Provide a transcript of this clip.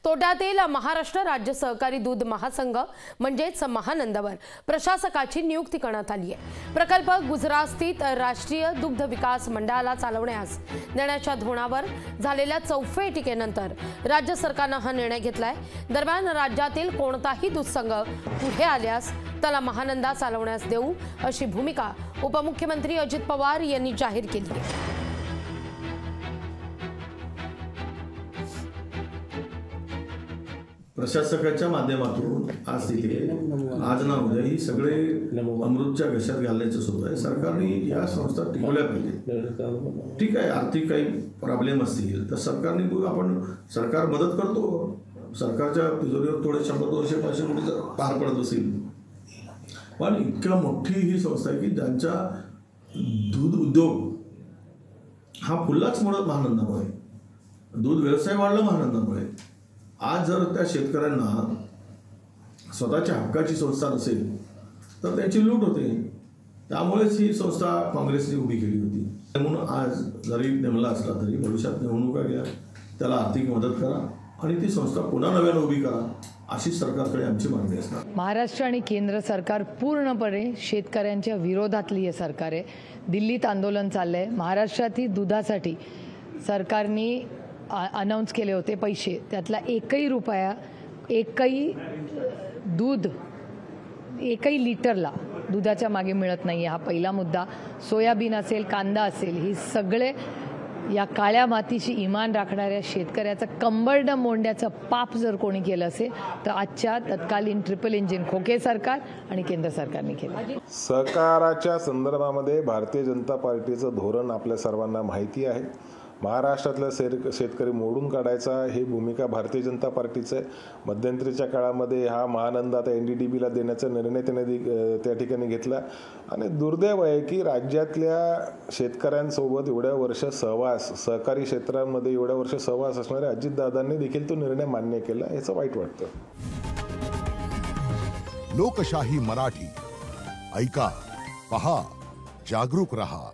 तोट्यातील महाराष्ट्र राज्य सहकारी दूध महासंघ म्हणजेच महानंदावर प्रशासकाची नियुक्ती करण्यात आली आहे। प्रकल्प गुजरात स्थित राष्ट्रीय दुग्ध विकास मंडळाला चालवण्यास देण्याच्या धोरणावर झालेल्या चौफेटीकेनंतर राज्य सरकारने हा निर्णय घेतलाय। दरम्यान राज्यातील कोणताही दूध संघ पुढे आल्यास त्याला महानंदा चालवण्यास देऊ अशी भूमिका उपमुख्यमंत्री अजित पवार यांनी जाहीर केली आहे। प्रशासकाच्या माध्यमातून आज तिथे आज ना उद्या ही सगळे अमृतच्या घशात घालण्याचं सुरू आहे। सरकारने या संस्था टिकवल्या पाहिजे। ठीक आहे, आर्थिक काही प्रॉब्लेम असतील तर सरकारने आपण सरकार मदत करतो। सरकारच्या तिजोरीवर थोडे 100-200-500 कोटी जर पार पडत असेल, पण इतक्या मोठी ही संस्था आहे की ज्यांचा दूध उद्योग हा फुललाच मुळे महानंदामुळे, दूध व्यवसाय वाढला महानंदामुळे। आज जर त्या शेतकऱ्यांना स्वतःच्या हक्काची संस्था नसेल तर त्यांची लूट होते। त्यामुळेच ही संस्था काँग्रेसने उभी केली होती। म्हणून आज जरी नेमला असला तरी भविष्यात निवडणुका घ्या, त्याला आर्थिक मदत करा आणि ती संस्था पुन्हा नव्याने उभी करा, अशी सरकारकडे आमची मागणी असणार। महाराष्ट्र आणि केंद्र सरकार पूर्णपणे शेतकऱ्यांच्या विरोधातली हे सरकार आहे। दिल्लीत आंदोलन चाललंय। महाराष्ट्रातील दुधासाठी सरकारने अनाउन्स केले होते पैसे, त्यातला एकही रुपया एकही लिटरला दुधाच्या मागे मिळत नाही। हा पहिला मुद्दा। सोयाबीन असेल, कांदा असेल, ही सगळे या काळ्या मातीशी इमान राखणाऱ्या शेतकऱ्याचं कंबरडं मोडण्याचं पाप जर कोणी केलं असेल तर आजच्या तत्कालीन ट्रिपल इंजिन खोके सरकार आणि केंद्र सरकारने केलं। सहकाराच्या संदर्भामध्ये भारतीय जनता पार्टीचं धोरण आपल्या सर्वांना माहिती आहे। महाराष्ट्रातला शेतकरी मोडून काढायचा ही भूमिका भारतीय जनता पार्टीचं आहे। मध्यंतरीच्या काळामध्ये हा महानंदा आता NDDBला देण्याचा निर्णय त्याने त्या ठिकाणी घेतला आणि दुर्दैव आहे की राज्यातल्या शेतकऱ्यांसोबत एवढ्या वर्ष सहकारी क्षेत्रांमध्ये एवढ्या वर्ष सहवास असणाऱ्या अजितदादांनी देखील तो निर्णय मान्य केला, याचं वाईट वाटतं। लोकशाही मराठी ऐका, पहा, जागरूक रहा।